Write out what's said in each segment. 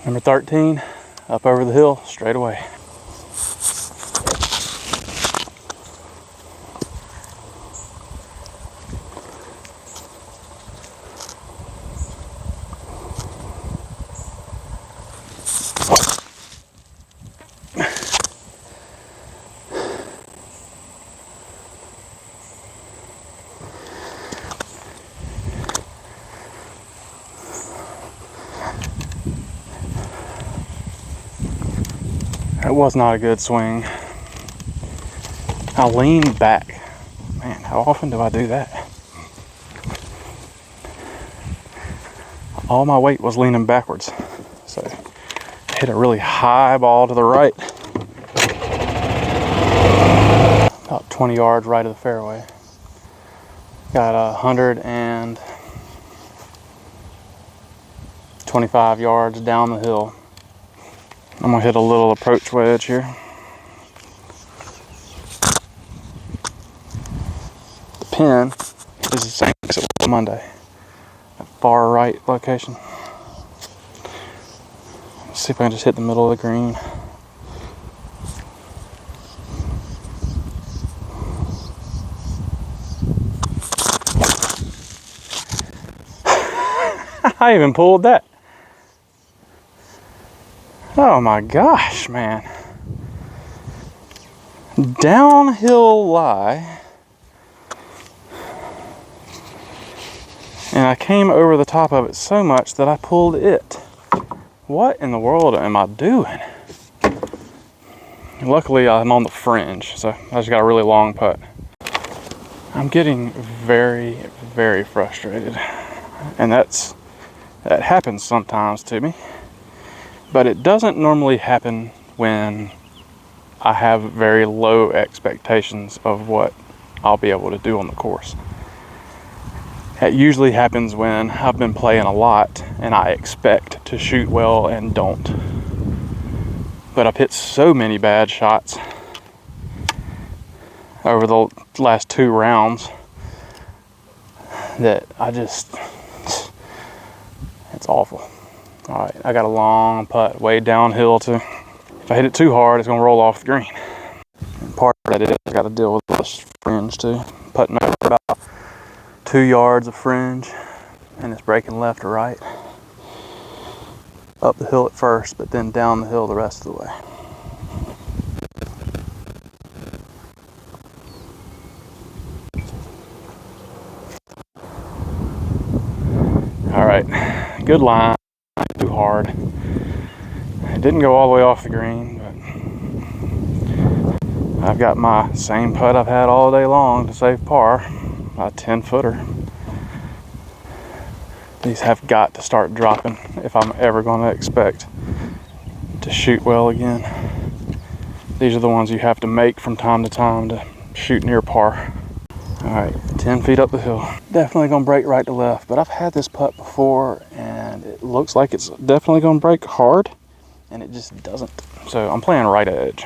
Number 13, up over the hill, straight away. That was not a good swing. I leaned back. Man, how often do I do that? All my weight was leaning backwards. So I hit a really high ball to the right. About 20 yards right of the fairway. Got 125 yards down the hill. I'm gonna hit a little approach wedge here. The pin is the same as it was Monday. That far right location. Let's see if I can just hit the middle of the green. I even pulled that. Oh my gosh, man. Downhill lie. And I came over the top of it so much that I pulled it. What in the world am I doing? Luckily, I'm on the fringe, so I just got a really long putt. I'm getting very, very frustrated. And that happens sometimes to me. But it doesn't normally happen when I have very low expectations of what I'll be able to do on the course. It usually happens when I've been playing a lot and I expect to shoot well and don't. But I've hit so many bad shots over the last 2 rounds that it's awful. All right, I got a long putt way downhill too. If I hit it too hard, it's gonna roll off the green. And part of that is I got to deal with this fringe too. Putting over about 2 yards of fringe, and it's breaking left or right. Up the hill at first, but then down the hill the rest of the way. All right, good line. Too hard. It didn't go all the way off the green, but I've got my same putt I've had all day long to save par, a 10-footer. These have got to start dropping if I'm ever going to expect to shoot well again. These are the ones you have to make from time to time to shoot near par. All right, 10 feet up the hill. Definitely gonna break right to left, but I've had this putt before and it looks like it's definitely gonna break hard and it just doesn't. So I'm playing right edge.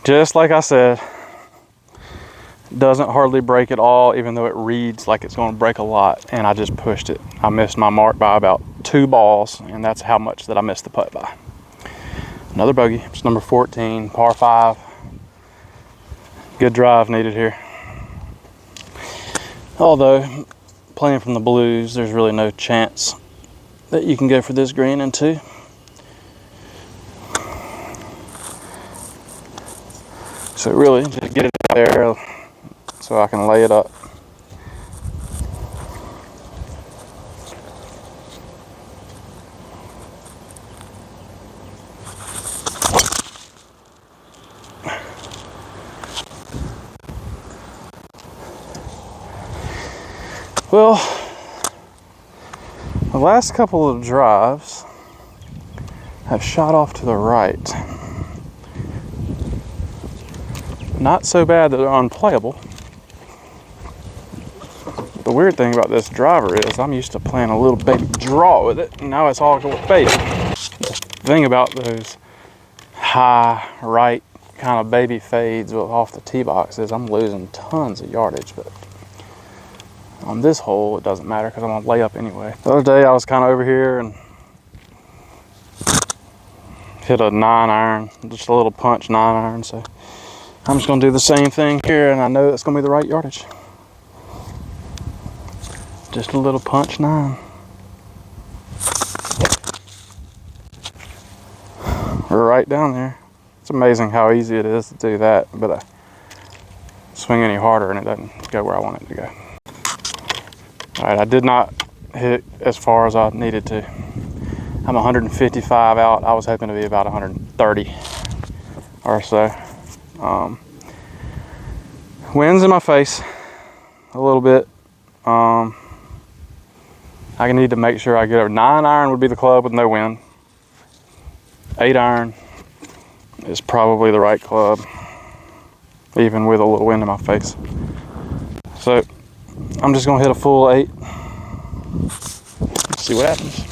Just like I said, doesn't hardly break at all, even though it reads like it's going to break a lot, and I just pushed it. I missed my mark by about 2 balls, and that's how much that I missed the putt by. Another bogey. It's number 14, par 5. Good drive needed here. Although, playing from the blues, there's really no chance that you can go for this green in 2. So really, just get it there so I can lay it up. Well, the last couple of drives have shot off to the right. Not so bad that they're unplayable. The The weird thing about this driver is I'm used to playing a little baby draw with it, and now it's all going fade. The thing about those high right kind of baby fades off the tee box is I'm losing tons of yardage, but on this hole it doesn't matter because I'm gonna lay up anyway. The other day I was kind of over here and hit a 9-iron, just a little punch 9-iron, so I'm just gonna do the same thing here, and I know it's gonna be the right yardage. Just a little punch 9. We're right down there. It's amazing how easy it is to do that, but I swing any harder and it doesn't go where I want it to go. All right, I did not hit as far as I needed to. I'm 155 out. I was hoping to be about 130 or so. Wind's in my face a little bit. I need to make sure I get over 9-iron would be the club with no wind. 8-iron is probably the right club, even with a little wind in my face. So I'm just gonna hit a full 8. See what happens.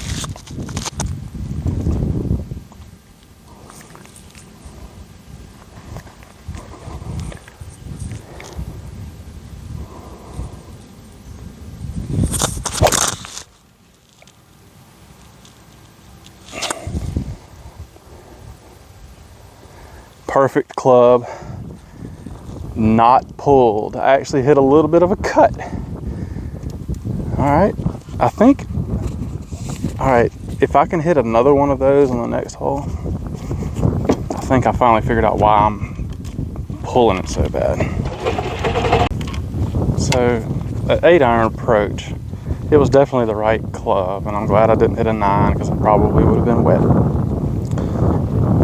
Perfect club, not pulled. I actually hit a little bit of a cut. All right, I think, all right, if I can hit another one of those on the next hole, I think I finally figured out why I'm pulling it so bad. So, an 8-iron approach, it was definitely the right club, and I'm glad I didn't hit a 9 because I probably would have been wet.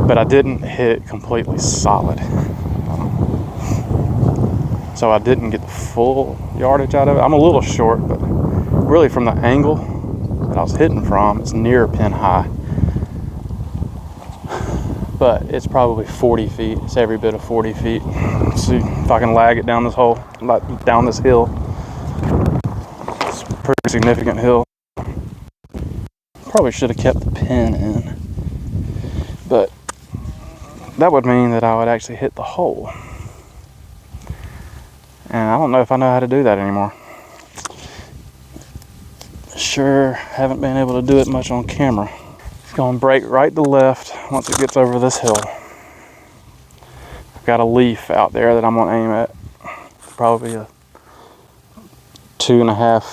But I didn't hit it completely solid. So I didn't get the full yardage out of it. I'm a little short, but really from the angle that I was hitting from, it's near pin high. But it's probably 40 feet. It's every bit of 40 feet. Let's see if I can lag it down this hole, down this hill. It's a pretty significant hill. Probably should have kept the pin in, but that would mean that I would actually hit the hole. And I don't know if I know how to do that anymore. Sure haven't been able to do it much on camera. It's gonna break right to left once it gets over this hill. I've got a leaf out there that I'm gonna aim at. Probably a 2.5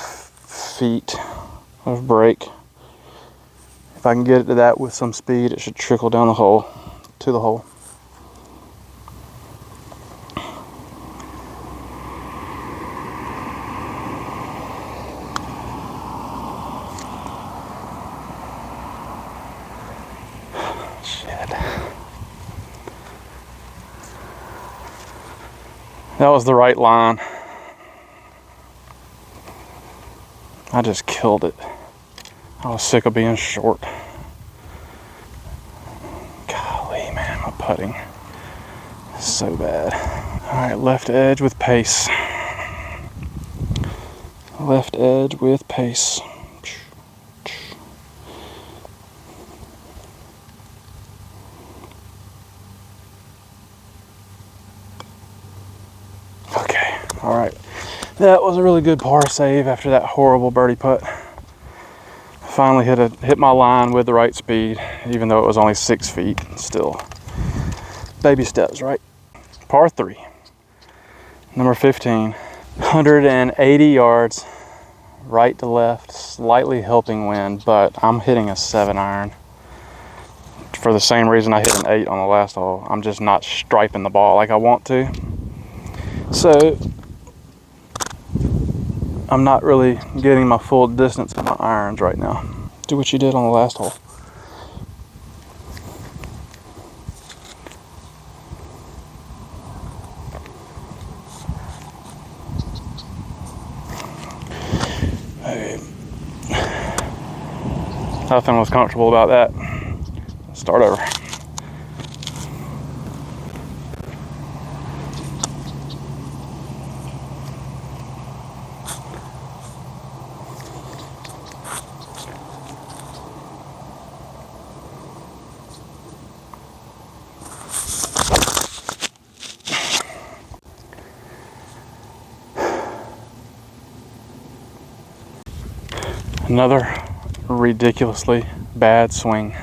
feet of break. If I can get it to that with some speed, it should trickle down the hole, to the hole. That was the right line. I just killed it. I was sick of being short. Golly, man, my putting is so bad. All right, left edge with pace. Left edge with pace. Okay, all right. That was a really good par save after that horrible birdie putt. Finally hit my line with the right speed, even though it was only 6 feet. Still, baby steps, right? Par 3, number 15, 180 yards, right to left, slightly helping wind, but I'm hitting a 7-iron for the same reason I hit an 8 on the last hole. I'm just not striping the ball like I want to. So I'm not really getting my full distance of my irons right now. Do what you did on the last hole. Okay. Nothing was comfortable about that. Let's start over. Another ridiculously bad swing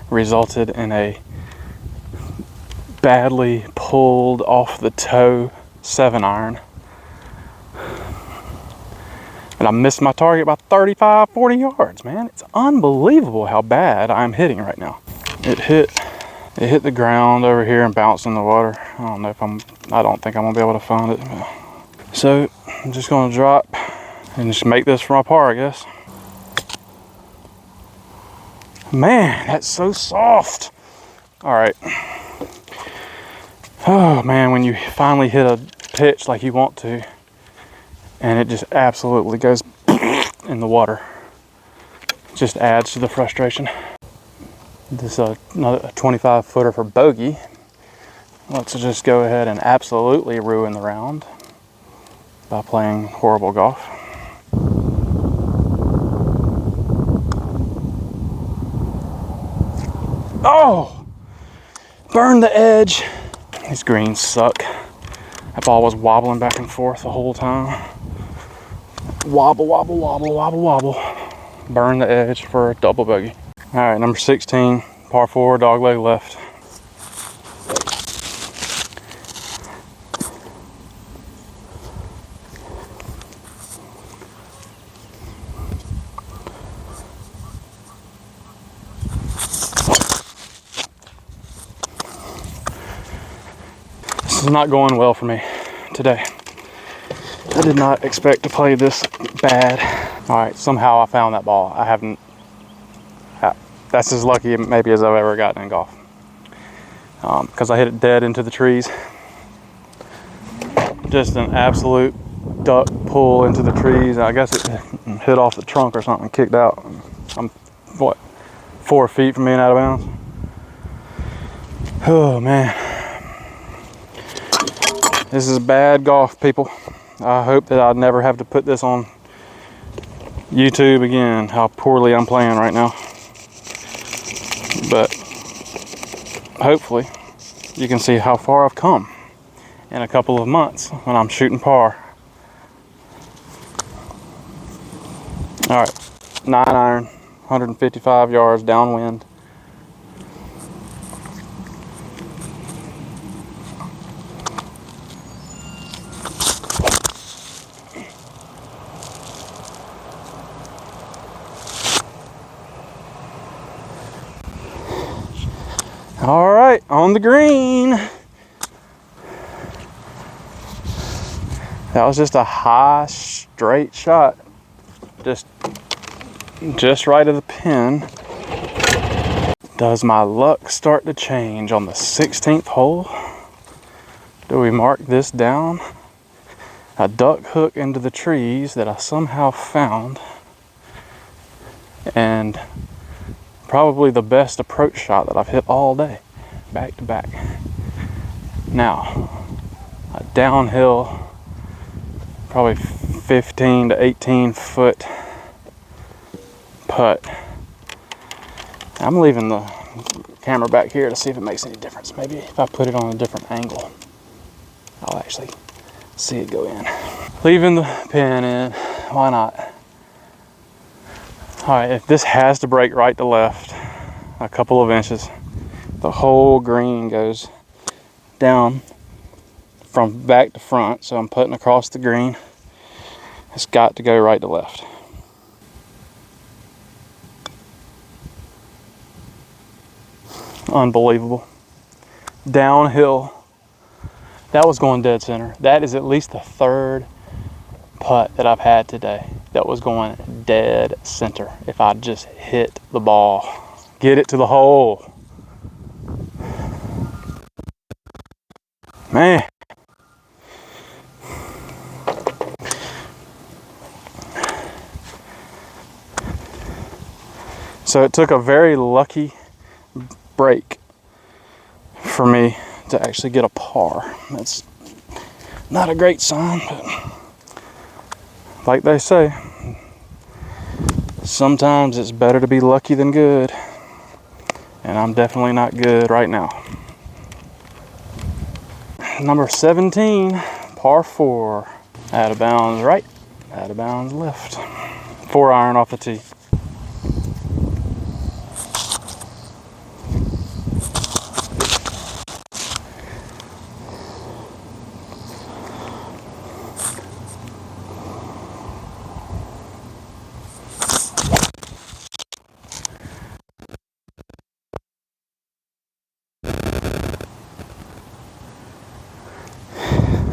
resulted in a badly pulled off the toe 7-iron. And I missed my target by 35, 40 yards, man. It's unbelievable how bad I'm hitting right now. It hit the ground over here and bounced in the water. I don't think I'm gonna be able to find it. So I'm just gonna drop and just make this for my par, I guess. Man, that's so soft. All right. Oh man, when you finally hit a pitch like you want to, and it just absolutely goes in the water, just adds to the frustration. This is another 25 footer for bogey. Let's just go ahead and absolutely ruin the round by playing horrible golf. Oh! Burn the edge. These greens suck. That ball was wobbling back and forth the whole time. Wobble, wobble, wobble, wobble, wobble. Burn the edge for a double bogey. All right, number 16, par 4, dogleg left. This is not going well for me today. I did not expect to play this bad. All right, somehow I found that ball. That's as lucky maybe as I've ever gotten in golf. Because I hit it dead into the trees. Just an absolute duck pull into the trees. I guess it hit off the trunk or something and kicked out. I'm, 4 feet from being out of bounds? Oh man. This is bad golf, people. I hope that I never have to put this on YouTube again, how poorly I'm playing right now. But hopefully you can see how far I've come in a couple of months when I'm shooting par. All right, 9-iron, 155 yards downwind. All right, on the green. That was just a high, straight shot. Just right of the pin. Does my luck start to change on the 16th hole? Do we mark this down? A duck hook into the trees that I somehow found. And probably the best approach shot that I've hit all day, back to back. Now, a downhill, probably 15 to 18 foot putt. I'm leaving the camera back here to see if it makes any difference. Maybe if I put it on a different angle, I'll actually see it go in. Leaving the pin in, why not? All right, if this has to break right to left a couple of inches, the whole green goes down from back to front. So I'm putting across the green. It's got to go right to left. Unbelievable. Downhill. That was going dead center. That is at least the third putt that I've had today that was going dead center. If I just hit the ball, get it to the hole. Man. So it took a very lucky break for me to actually get a par. That's not a great sign, but like they say, sometimes it's better to be lucky than good. And I'm definitely not good right now. Number 17, par 4. Out of bounds right, out of bounds left. 4-iron off the tee.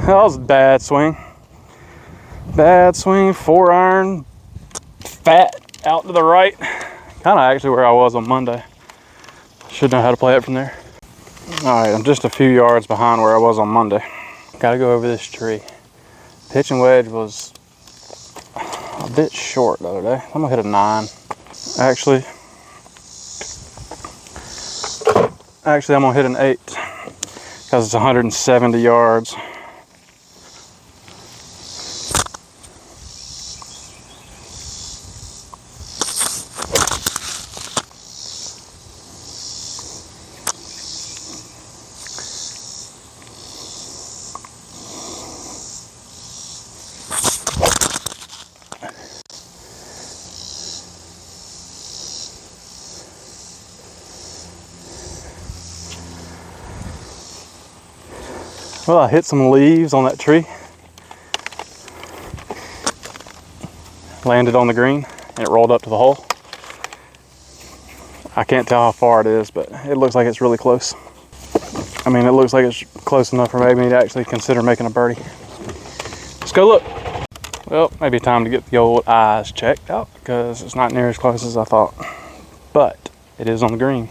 That was a bad swing. Bad swing, 4-iron, fat, out to the right. Kind of actually where I was on Monday. Should know how to play it from there. All right, I'm just a few yards behind where I was on Monday. Got to go over this tree. Pitch and wedge was a bit short the other day. I'm gonna hit a 9. Actually, I'm gonna hit an 8 because it's 170 yards. Well, I hit some leaves on that tree. Landed on the green and it rolled up to the hole. I can't tell how far it is, but it looks like it's really close. I mean, it looks like it's close enough for maybe me to actually consider making a birdie. Let's go look. Well, maybe time to get the old eyes checked out because it's not near as close as I thought. But it is on the green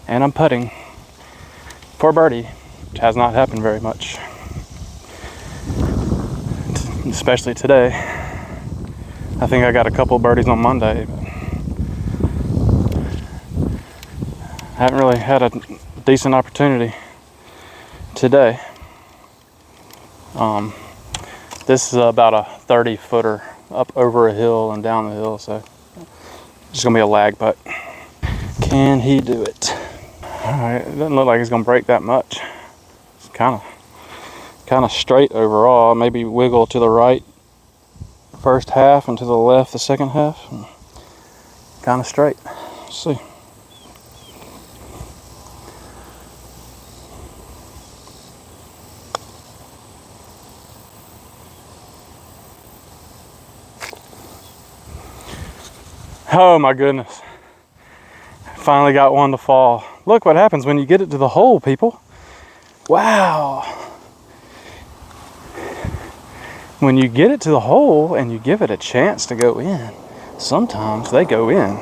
and I'm putting for a birdie. Which has not happened very much, especially today. I think I got a couple birdies on Monday, but I haven't really had a decent opportunity today. This is about a 30-footer up over a hill and down the hill, so it's just gonna be a lag putt. Can he do it? All right, it doesn't look like he's gonna break that much. Kind of straight overall. Maybe wiggle to the right first half and to the left the second half. Kind of straight. Let's see. Oh my goodness. Finally got one to fall. Look what happens when you get it to the hole, people. Wow. When you get it to the hole and you give it a chance to go in, sometimes they go in.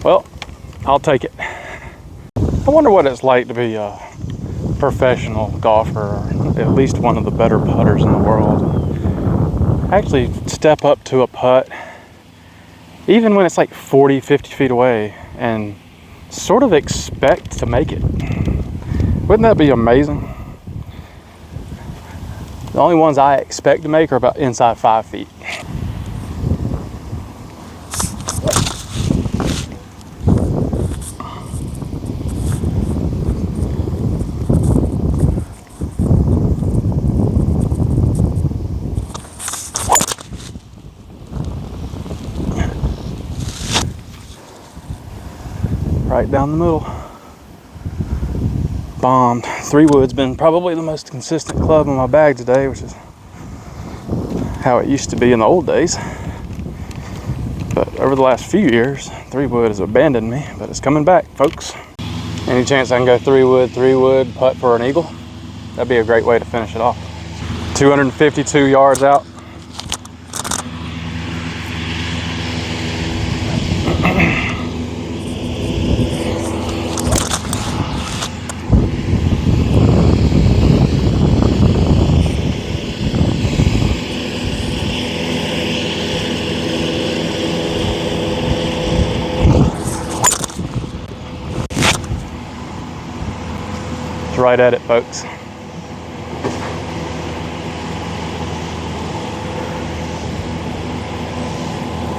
Well, I'll take it. I wonder what it's like to be a professional golfer, or at least one of the better putters in the world. Actually step up to a putt, even when it's like 40, 50 feet away, and sort of expect to make it. Wouldn't that be amazing? The only ones I expect to make are about inside 5 feet. Right down the middle. Bombed. 3-wood's been probably the most consistent club in my bag today, which is how it used to be in the old days. But over the last few years, 3-wood has abandoned me, but it's coming back, folks. Any chance I can go 3-wood, putt for an eagle? That'd be a great way to finish it off. 252 yards out. Right at it, folks.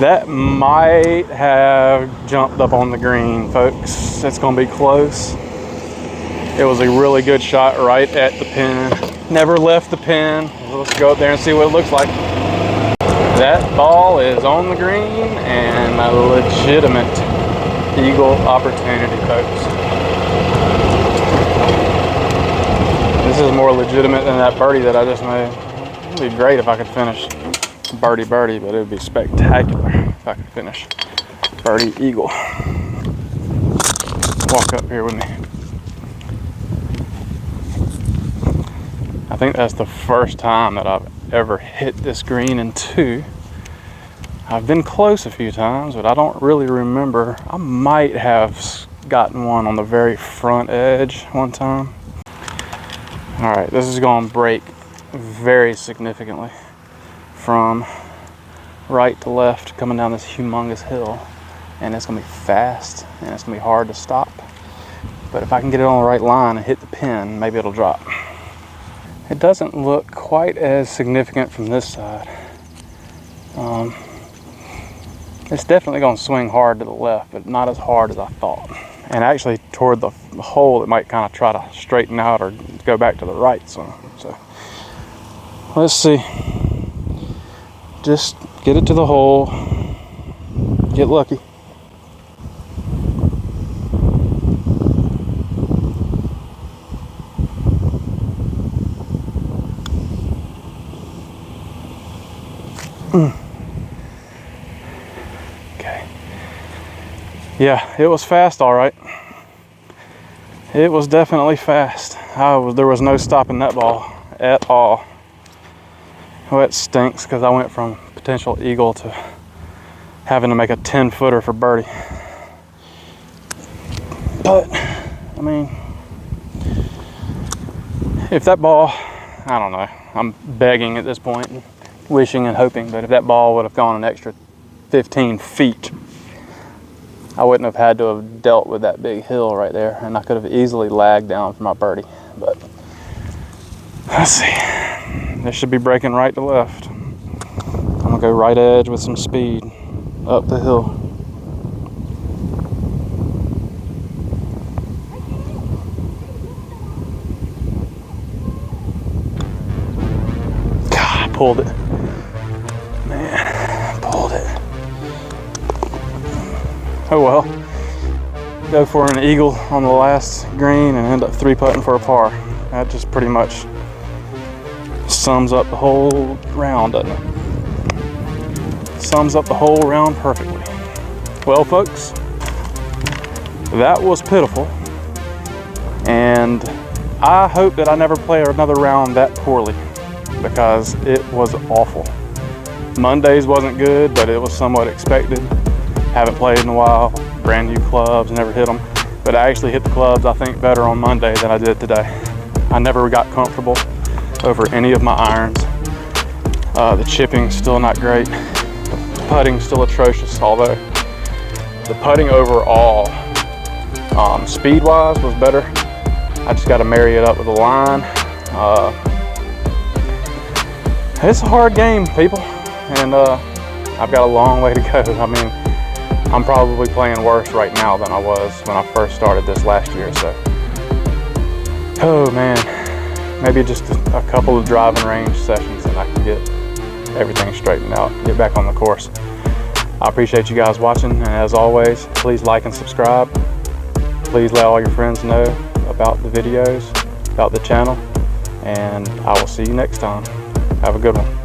That might have jumped up on the green, folks. It's gonna be close. It was a really good shot right at the pin. Never left the pin. Let's go up there and see what it looks like. That ball is on the green and a legitimate eagle opportunity, folks. This is more legitimate than that birdie that I just made. It'd be great if I could finish birdie, but it would be spectacular if I could finish birdie, eagle. Walk up here with me. I think that's the first time that I've ever hit this green in two. I've been close a few times, but I don't really remember. I might have gotten one on the very front edge one time. All right, this is going to break very significantly from right to left coming down this humongous hill, and it's going to be fast and it's going to be hard to stop. But if I can get it on the right line and hit the pin, maybe it'll drop. It doesn't look quite as significant from this side. It's definitely going to swing hard to the left, but not as hard as I thought. And actually toward the hole, it might kind of try to straighten out or go back to the right. So let's see. Just get it to the hole, get lucky. Okay. Yeah, it was fast, all right. It was definitely fast. There was no stopping that ball at all. Well, it stinks because I went from potential eagle to having to make a 10-footer for birdie. But, I mean, if that ball, I don't know, I'm begging at this point, and wishing and hoping, but if that ball would have gone an extra 15 feet, I wouldn't have had to have dealt with that big hill right there, and I could have easily lagged down for my birdie. But let's see. This should be breaking right to left. I'm gonna go right edge with some speed up the hill. God, I pulled it. Man, pulled it. Oh well. Go for an eagle on the last green and end up 3-putting for a par. That just pretty much sums up the whole round, doesn't it? Sums up the whole round perfectly. Well, folks, that was pitiful, and I hope that I never play another round that poorly, because it was awful. Mondays wasn't good, but it was somewhat expected. Haven't played in a while, brand new clubs, never hit them, but I actually hit the clubs, I think, better on Monday than I did today. I never got comfortable over any of my irons. The chipping's still not great. The putting's still atrocious, although the putting overall, speed-wise, was better. I just got to marry it up with the line. It's a hard game, people, and I've got a long way to go. I mean, I'm probably playing worse right now than I was when I first started this last year, so. Oh man, maybe just a couple of driving range sessions and I can get everything straightened out, get back on the course. I appreciate you guys watching, and as always, please like and subscribe. Please let all your friends know about the videos, about the channel, and I will see you next time. Have a good one.